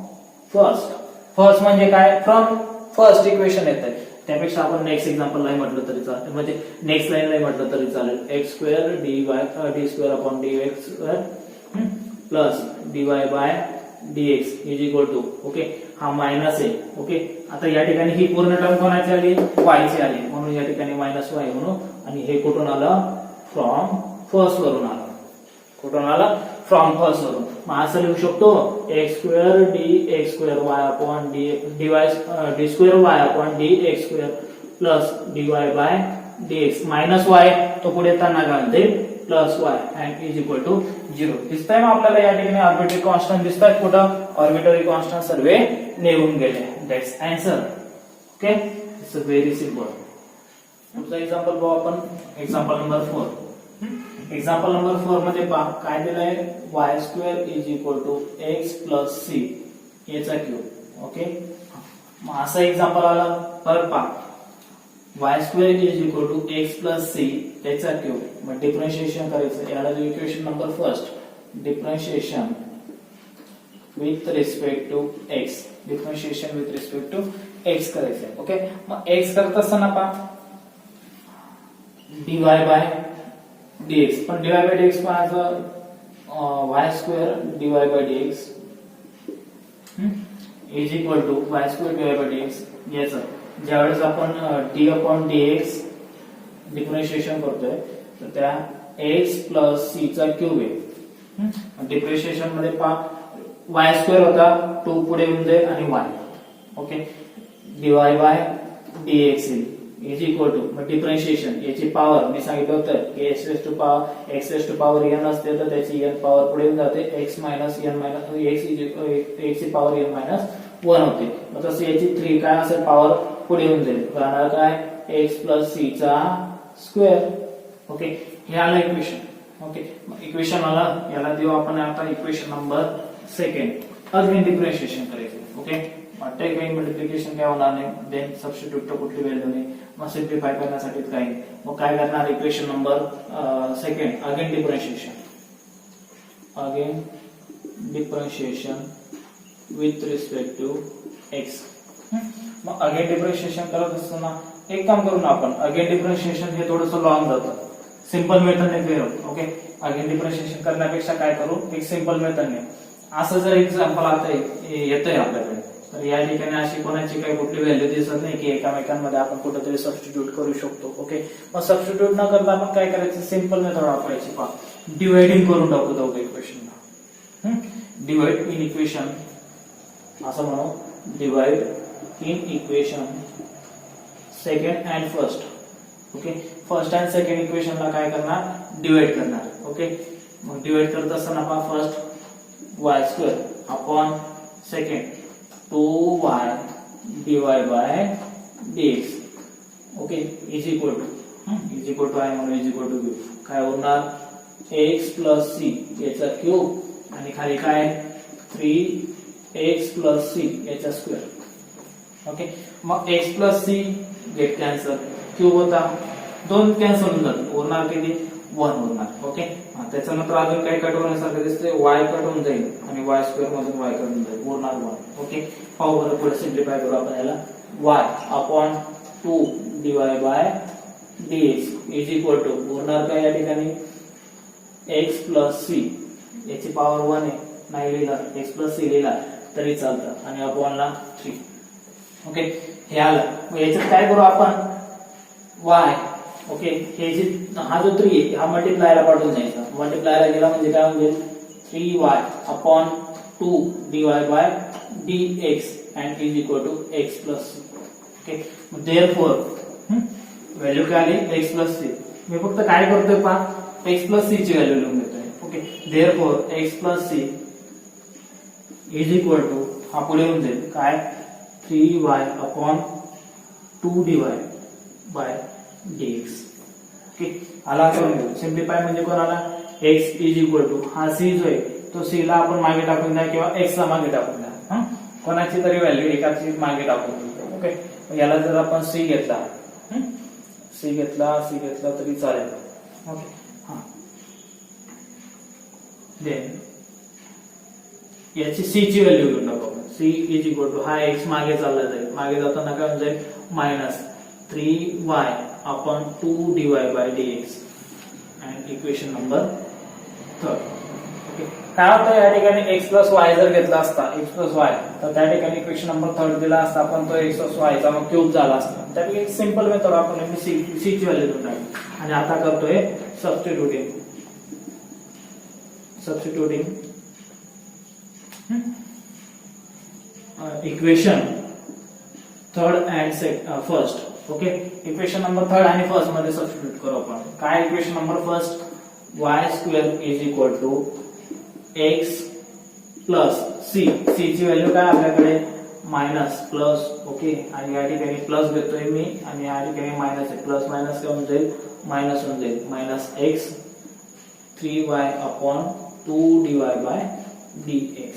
[SPEAKER 1] फर्स्ट म्हणजे काय, फ्रॉम फर्स्ट इक्वेशन येत आहे. त्यापेक्षा आपण नेक्स्ट एक्झाम्पल नाही म्हटलं तरी चालेल, म्हणजे नेक्स्ट लाईन नाही म्हटलं तरी चालेल. x² d² upon dx² plus dy bye dx is equal to, okay, हा मायनस आहे. ओके, आता या ठिकाणी ही पूर्ण टर्म कोणाची आली, y ची आली, म्हणून या ठिकाणी मायनस y म्हणून. आणि हे कुठून आलं, फ्रॉम फर्स्ट वरून आलं. कुठून आलं, फ्रॉम फर्स्ट वरून. मग असं लिहू शकतो x² dx² y upon d² y upon dx² plus dy bye dx. Minus y तो पुढे येताना काय होते plus y and is equal to 0. दिसतंय ना आपल्याला या ठिकाणी आर्बिट्ररी कॉन्स्टंट दिसतात, कुठं आर्बिट्ररी कॉन्स्टंट सर्व निघून गेले. That's answer. Okay, it's very simple. पुढचा एक्झाम्पल पाहू आपण, एक्झाम्पल नंबर 4. एक्झाम्पल नंबर 4 मध्ये पहा काय दिलंय, y² is equal to x plus c याचा क्यूब. ओके, मग असं एक्झाम्पल आलं, परत पहा y² is equal to x plus c त्याचा क्यूब. मग डिफरन्शिएशन करायचं, याला जो equation number first, differentiation with respect to x, differentiation with respect to x करायचं. ओके, मग x करत असताना पहा dy बाय dx, पण dy बाय dx पण असं y² dy bye dx is equal to y² dy bye dx. याचं ज्यावेळेस आपण d अपॉन dx डिफरन्शिएशन करतोय तर त्या x प्लस c चा क्यूब आहे. डिफरन्शिएशन मध्ये पहा y² होता, 2 पुढे येऊन जाईल आणि y. Okay, dy bye dx is equal to, मग डिफरन्शिएशन याची पॉवर मी सांगितलं होतं की x raise to power n असते तर त्याची n पॉवर पुढे येऊन जाते, x minus n minus x ची पॉवर n मायनस 1 होते. मग तसं याची 3 काय असेल पॉवर पुढे येऊन जाईल, राहणार काय x प्लस c चा स्क्वेअर. ओके, हे आलं इक्वेशन. ओके, इक्वेशन आला, याला देऊ आपण आता इक्वेशन नंबर 2. अगेन डिफरन्शिएशन करायचं. ओके, वाटतंय काही मल्टिप्लिकेशन काय होणार नाही, देन सबस्टिट्यूट कुठली व्हॅल्यू नाही, मग सिम्प्लिफाय करण्यासाठी काही. मग काय करणार, equation number 2 again differentiation with respect to x. मग अगेन डिफरन्शिएशन करत असताना एक काम करून आपण, अगेन डिफरन्शिएशन हे थोडंसं लॉंग जातं, सिंपल मेथडने करू. ओके, अगेन डिफरन्शिएशन करण्यापेक्षा काय करू, एक सिंपल मेथडने. असं जर एक्झाम्पल आता येतंय आपल्याकडे, तर या ठिकाणी अशी कोणाची काही कुठली व्हॅल्यू दिसत नाही की एकामेकांमध्ये आपण कुठेतरी सबस्टिट्यूट करू शकतो. ओके, मग सबस्टिट्यूट न करता आपण काय करायचं, सिंपल मेथड वापरायची. पहा, डिवाइडिंग करून टाकू दोघं इक्वेशनला. डिवाइड इन इक्वेशन असं म्हणू, divide in equation second and first. Okay, first and second इक्वेशनला काय करणार, डिवाइड करणार. ओके, मग डिवाइड करत असताना पहा, first y square upon second 2y divide by dx. Okay, is equal to आहे म्हणून इज इक्वल टू घेऊ. काय होणार, x प्लस सी याचा क्यूब आणि खाली काय 3x प्लस सी याचा स्क्वेअर. ओके, मग x plus c get cancel, cube होता 2 कॅन्सल होऊन जातात, उरणार किती 1 उरणार. ओके, त्याच्यानंतर अजून काही कट होण्यासारखं दिसतंय, y कट होऊन जाईल आणि y स्क्वेअर मधून y कट होऊन जाईल, उरणार 1. ओके, पाहू बरं, पुढे सिम्प्लिफाय करू आपण याला. y upon 2 divide by dx is equal to, उरणार काय या ठिकाणी x प्लस सी याची पॉवर 1 आहे, नाही लिहिला x प्लस सी लिहिला तरी चालतं, आणि अपॉनला 3. ओके, हे आलं. मग याच्यात काय करू आपण, y. ओके, हे जे हा जो 3 आहे हा मल्टिप्लायला पाठवून जायचा, मल्टिप्लायला गेला म्हणजे काय होईल 3y upon 2 divide by dx and is equal to x plus c. Okay, therefore value काय आली x प्लस सी. मी फक्त काय करतोय पहा, x प्लस सी ची व्हॅल्यू लिहून देतोय. Okay, therefore x plus c is equal to, हा पुढे येऊन जाईल काय 3y upon 2 divide by dx. Okay, आला करून सिम्प्लिफाय म्हणजे कोणाला, x इज इक्वल टू, हा c जो आहे तो c ला आपण मागे टाकून द्या किंवा x ला मागे टाकून द्या, कोणाची तरी व्हॅल्यू एकाची मागे टाकून द्या. ओके, याला जर आपण c घेतला तरी चालेल. ओके, हा, देन याची c ची व्हॅल्यू घेऊन टाकू आपण. c इज इक्वल टू, हा x मागे चालला जाईल, मागे जाताना काय होऊन जाईल minus 3y upon 2 divide by dx and equation number 3. Okay, काय होतं या ठिकाणी x प्लस y जर घेतला असता, x प्लस y, तर त्या ठिकाणी इक्वेशन नंबर 3 दिला असता आपण, तो x प्लस y चा मग क्यूब झाला असता. त्यापैकी एक सिंपल मेथड आपण c ची व्हॅल्यू देऊन टाकली आणि आता करतोय substituting equation third and first. Okay, equation number 3 आणि फर्स्ट मध्ये सबस्टिट्यूट करू आपण. काय equation number first, y square is equal to x plus c. C ची व्हॅल्यू काय आपल्याकडे मायनस प्लस. ओके, आणि या ठिकाणी प्लस घेतोय मी आणि या ठिकाणी मायनस आहे, प्लस मायनस काय होऊन जाईल मायनस होऊन जाईल, minus x 3y upon 2 divide by dx.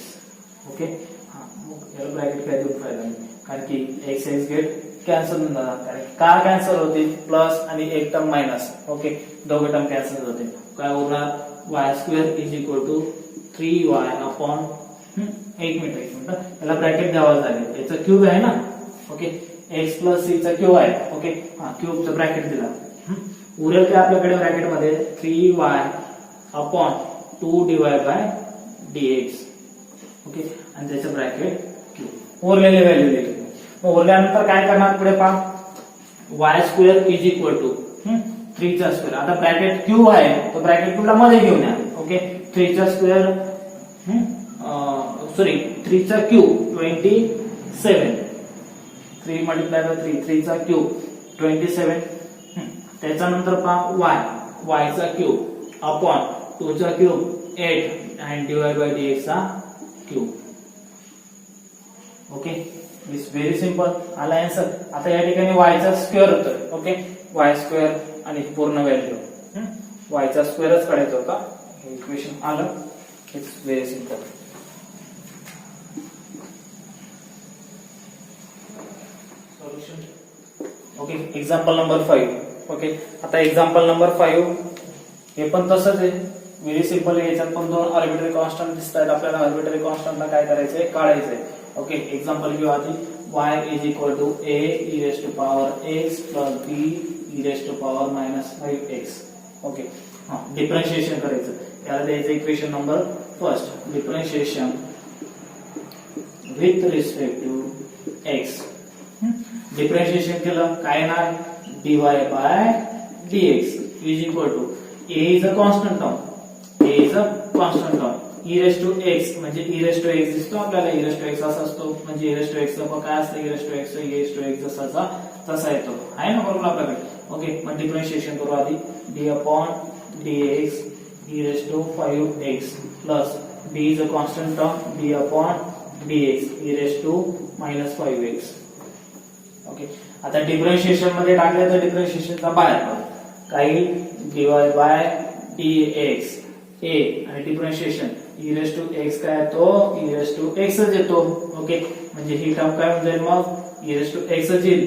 [SPEAKER 1] Okay, हा, मग याला ब्रॅकेट काय देऊन फायदा नाही, कारण की x गेट कॅन्सल होऊन जाणार. कारण का कॅन्सल होते, प्लस आणि एक टर्म मायनस. ओके, दोघे टर्म कॅन्सल होते, काय होणार y square is equal to 3y upon, एक मिनिट याला ब्रॅकेट द्यावा लागेल, याचा क्यूब आहे ना. ओके, x प्लस सी चा क्यूब आहे. ओके, हा, क्यूबचा ब्रॅकेट दिला, उरेल काय आपल्याकडे ब्रॅकेट मध्ये 3y upon 2 divide by dx. Okay, आणि त्याचं ब्रॅकेट क्यूब, उरलेले व्हॅल्यू लिहिली. मग उरल्यानंतर काय करणार पुढे पहा, y square is equal to 3 चा स्क्वेअर. आता ब्रॅकेट क्यूब आहे तो ब्रॅकेट क्यूबला मध्ये घेऊन या. ओके, 3 चा स्क्वेअर, सॉरी 3 चा क्यूब 27, 3 मल्टिप्लाय बाय 3 चा क्यूब 27. त्याच्यानंतर पहा y चा क्यूब अपॉन 2 चा क्यूब 8 आणि डिवाइड बाय dx चा cube. Okay, it's very simple. आला आन्सर. आता या ठिकाणी y चा स्क्वेअर होतोय. ओके, y स्क्वेअर आणि पूर्ण व्हॅल्यू y चा स्क्वेअरच काढायचा होता. हे इक्वेशन आलं. It's very simple. Okay, example number 5. Okay, आता एक्झाम्पल नंबर 5 हे पण तसंच आहे, व्हेरी सिंपल आहे. याच्यात पण 2 आर्बिट्ररी कॉन्स्टंट दिसतात. आपल्याला आर्बिट्ररी कॉन्स्टंटला काय करायचंय, काढायचंय. ओके, एक्झाम्पल घेऊ आधी. y is equal to a e raise to power x plus b e raise to power minus 5x. Okay हा डिफरन्शिएशन करायचं याला द्यायचं equation number first differentiation with respect to x differentiation केलं काय ना dy bye dx is equal to a is a constant term a is a constant term e raise to x म्हणजे e raise to x दिसतो आपल्याला e raise to x असा असतो म्हणजे e raise to x चा काय असतं e raise to x e raise to x जसाचा तसा येतो आहे ना बरोबर आपल्याकडे ओके मग डिफरन्शिएशन करू आधी d upon dx e raise to 5x plus d is a constant term d upon dx e raise to -5x okay आता डिफरन्शिएशन मध्ये टाकले तर डिफरन्शिएशनचा बाहेर पडतो काही dy बाय dx a आणि differentiation e raise to x काय येतो e रेस टू x च येतो ओके म्हणजे ही टर्म काय होऊन जाईल मग e रेस टू x च येईल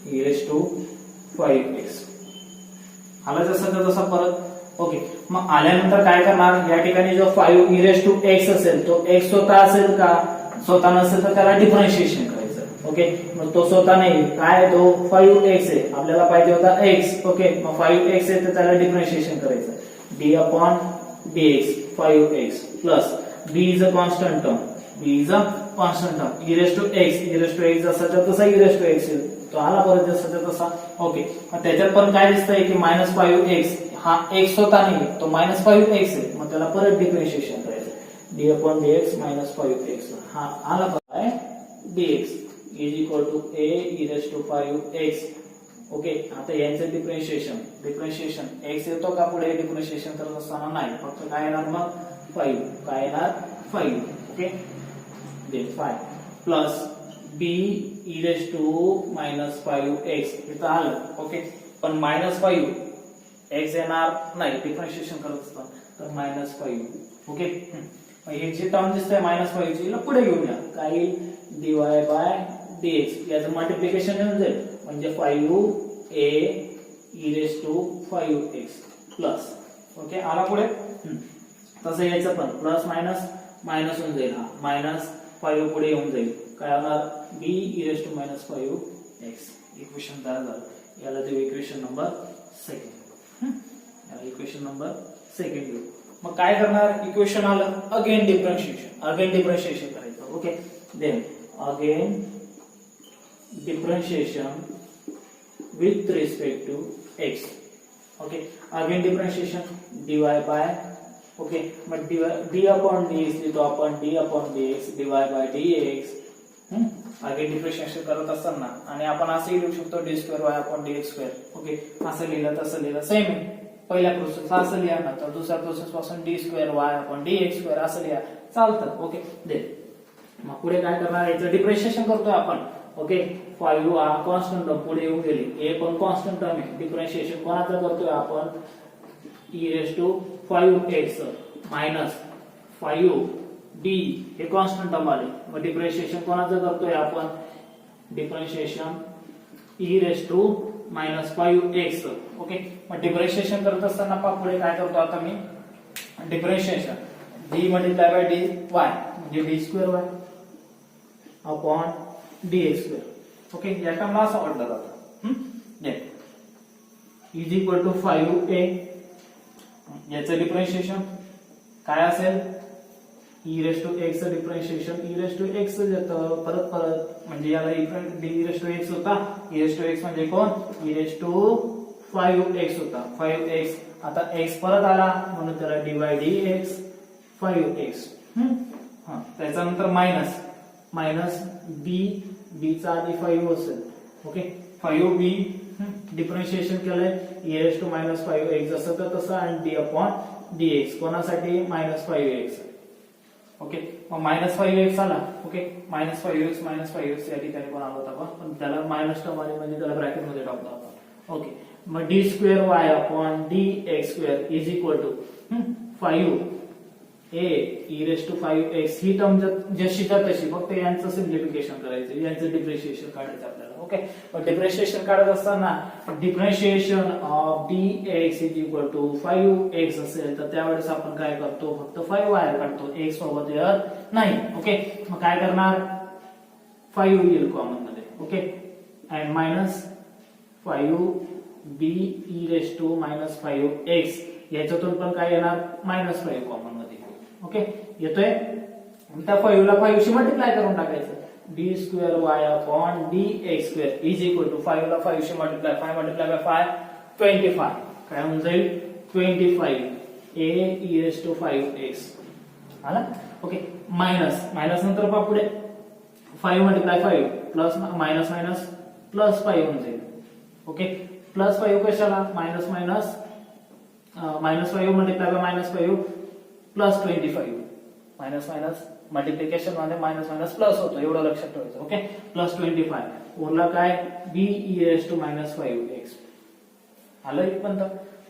[SPEAKER 1] e रेस टू 5x आला जसा तसा परत ओके मग आल्यानंतर काय करणार या ठिकाणी जो 5 e रेस टू x असेल तो x स्वतः असेल का स्वतः नसेल तर त्याला डिफरन्शिएशन करायचं ओके मग तो स्वतः नाही काय तो 5x आहे आपल्याला पाहिजे होता x ओके मग 5x आहे तर त्याला डिफरन्शिएशन करायचं d upon dx 5x plus b is a constant term b is a constant term e raise to x जसाचा तसा e रेस टू x येईल तो आला परत जसाचा तसा ओके मग त्याच्यात पण काय दिसतंय की -5x हा x स्वतः नाही तो -5x आहे मग त्याला परत डिफरन्शिएशन करायचं d अपॉन dx -5x हा आला काय dx is equal to a e raise to 5x okay आता यांचं डिफरन्शिएशन x येतो का पुढे डिफरन्शिएशन करत असताना नाही फक्त काय येणार मग 5 काय येणार 5 okay then 5 plus b e raise to -5x इथं आलं ओके पण -5 x येणार नाही डिफरन्शिएशन करत असताना तर -5 ओके हे जे टर्म दिसतंय -5 ची पुढे घेऊया काय dy बाय dx याचं मल्टिप्लिकेशन येऊन जाईल म्हणजे 5a e raise to 5x plus okay आला पुढे तसं यायचं पण प्लस मायनस होऊन जाईल हा -5 पुढे येऊन जाईल काय होणार b e raise to -5x equation तयार झालं याला देऊ इक्वेशन नंबर सेकंड याला इक्वेशन नंबर सेकंड घेऊ मग काय करणार इक्वेशन आलं अगेन डिफरन्शिएशन करायचं okay then again differentiation with respect to x okay again differentiation dy by okay but d upon dx लिहितो आपण d upon dx dy by dx again differentiation करत असताना आणि आपण असंही लिहू शकतो d2y upon dx2 ओके असं लिहिलं तसं लिहिलं सेम आहे पहिल्या प्रोसेस असं लिहा ना तर दुसऱ्या प्रोसेस पासून d2y upon dx2 असं लिहा चालतं ओके दे मग पुढे काय करणार याचं डिफरन्शिएशन करतोय आपण ओके 5 हा कॉन्स्टंट टर्म पुढे येऊन गेली a पण कॉन्स्टंट टर्म आहे डिफरन्शिएशन कोणाचं करतोय आपण e raise to 5x minus 5d हे कॉन्स्टंट टर्म आले मग डिफरन्शिएशन कोणाचं करतोय आपण differentiation e raise to -5x okay मग डिफरन्शिएशन करत असताना पुढे काय करतो आता मी differentiation d multiply by dy म्हणजे d2y अपॉन dx2 ओके या टर्मला असं म्हटलं जातं इज इक्वल टू 5a याचं डिफरन्शिएशन काय असेल e रेस टू x चं differentiation e raise to x येतं परत म्हणजे याला d रेस टू x होता e रेस टू x म्हणजे कोण e रेस टू 5x होता 5x आता x परत आला म्हणून त्याला dx 5x त्याच्यानंतर मायनस b चा आधी 5 असेल ओके 5b डिफरन्शिएशन केलंय e रेस टू -5x जसं तर तसं आणि d अपॉन dx कोणासाठी -5x ओके मग -5x आला ओके -5x या ठिकाणी पण आला होता पण त्याला मायनस टर्म आली म्हणजे त्याला ब्रॅकेट मध्ये टाकतो आपण ओके मग d2y upon dx2 is equal to 5a e raise to 5x ही टर्म जशीच्या तशी फक्त यांचं सिम्प्लिफिकेशन करायचं यांचं डिफरन्शिएशन काढायचं आपल्याला ओके पण डिफरन्शिएशन काढत असताना differentiation of dx is equal to 5x असेल तर त्यावेळेस आपण काय करतो फक्त 5 बाहेर काढतो x सोबत येत नाही ओके मग काय करणार 5 येईल कॉमन मध्ये okay and -5 b e raise to minus 5x याच्यातून पण काय येणार -5 कॉमन मध्ये. ओके येतोय. त्या 5 ला 5 शी मल्टिप्लाय करून टाकायचं. D square Y upon D x square is equal to 5 ला 5 शी मल्टिप्लाय 5 मल्टिप्लाय बाय 5 25 काय होऊन जाईल 25 a e raise to 5x आला. ओके मायनस मायनस नंतर पहा पुढे 5 multiply 5 plus minus minus plus 5 होऊन जाईल. ओके प्लस 5 कशाला minus minus -5 multiply by -5 plus 25 minus minus multiplication मध्ये मायनस मायनस प्लस होतो एवढं लक्षात ठेवायचं. ओके प्लस 25 उरला काय b e raise to -5x आलं इथपर्यंत.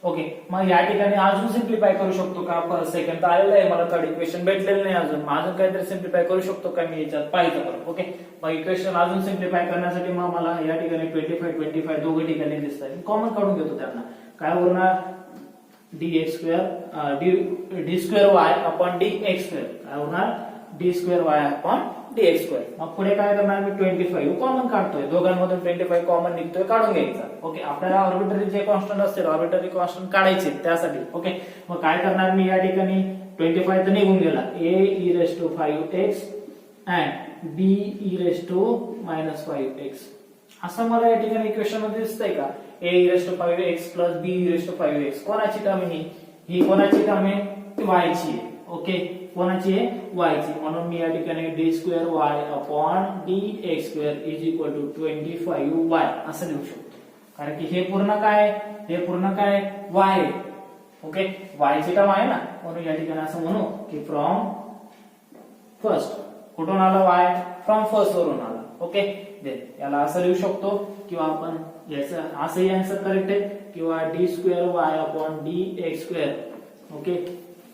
[SPEAKER 1] ओके मग या ठिकाणी अजून सिम्प्लिफाय करू शकतो का पर सेकंड तर आलेलं आहे मला थर्ड इक्वेशन भेटलेलं नाही अजून अजून काहीतरी सिम्प्लिफाय करू शकतो का मी याच्यात पाहिजे बरं. ओके मग इक्वेशन अजून सिम्प्लिफाय करण्यासाठी मग मला या ठिकाणी 25 दोघे ठिकाणी दिसतात कॉमन काढून घेतो त्यांना काय उरणार dx square D square Y upon D x square काय होणार D square Y upon D x square. मग पुढे काय करणार मी 25 कॉमन काढतोय दोघांमधून 25 कॉमन निघतोय काढून घ्यायचा. ओके आपल्याला आर्बिट्ररी जे कॉन्स्टंट असतील आर्बिट्ररी कॉन्स्टंट काढायचे त्यासाठी. ओके मग काय करणार मी या ठिकाणी 25 तर निघून गेला a e raise to 5x and b e raise to -5x असं मला या ठिकाणी इक्वेशन मध्ये दिसतंय का a e raise to 5x plus b e raise to 5x कोणाची टर्म ही कोणाची टर्म आहे y ची आहे. ओके कोणाची आहे y ची म्हणून मी या ठिकाणी d square y upon d x square is equal to 25y असं लिहू शकतो कारण की हे पूर्ण काय y. ओके y ची टर्म आहे ना म्हणून या ठिकाणी असं म्हणू की फ्रॉम फर्स्ट कुठून आला y फ्रॉम फर्स्ट वरून आला. ओके देन याला असं लिहू शकतो किंवा आपण याचं असंही आन्सर करेक्ट आहे किंवा D square Y upon D x square. Okay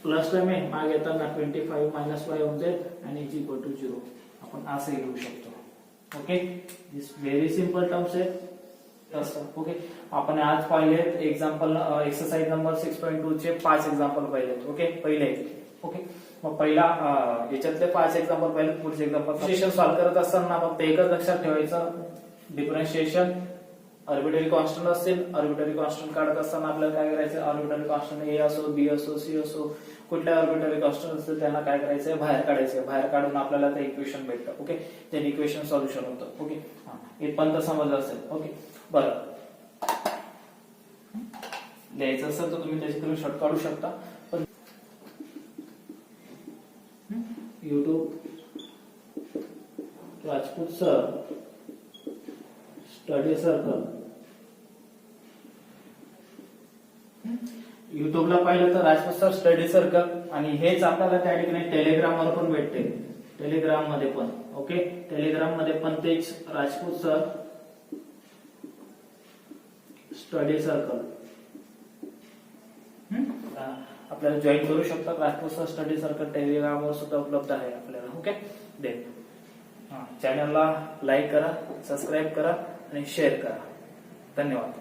[SPEAKER 1] plus term आहे मागे येताना 25 -5 होऊन जाईल आणि इज इक्वल टू 0 आपण असंही लिहू शकतो. ओके दिस व्हेरी सिंपल टर्म्स आहेत. ओके आपण आज पाहिलेत एक्झाम्पल एक्सरसाइज नंबर 6.2 चे 5 एक्झाम्पल पाहिलेत. ओके पहिले ओके मग पहिला याच्यातले 5 एक्झाम्पल पहिले पुढचे एक्झाम्पल डिफरन्शिएशन सॉल्व्ह करत असताना फक्त एकच लक्षात ठेवायचं डिफरन्शिएशन आर्बिट्ररी कॉन्स्टंट असतील आर्बिट्ररी कॉन्स्टंट काढत असताना आपल्याला काय करायचं आर्बिट्ररी कॉन्स्टंट ए असो बी असो सी असो कुठल्या आर्बिट्ररी कॉन्स्टंट असतील त्यांना काय करायचंय बाहेर काढायचं बाहेर काढून आपल्याला ते इक्वेशन भेटतं. ओके ते इक्वेशन सोल्युशन होतं. ओके इथपर्यंत समजलं असेल. ओके बरं लिहायचं असेल तर तुम्ही त्याची स्क्रीनशॉट काढू शकता. पण YouTube Rajput sir study circle युट्यूबला पाहिलं तर राजपूत सर स्टडी सर्कल आणि हेच आपल्याला त्या ठिकाणी टेलिग्राम वर पण भेटते टेलिग्राम मध्ये पण. ओके टेलिग्राम मध्ये पण तेच राजपूत सर स्टडी सर्कल आपल्याला जॉईन करू शकता. Rajput sir study circle Telegram वर सुद्धा उपलब्ध आहे आपल्याला. ओके देन चॅनलला लाईक करा सबस्क्राईब करा आणि शेअर करा. धन्यवाद.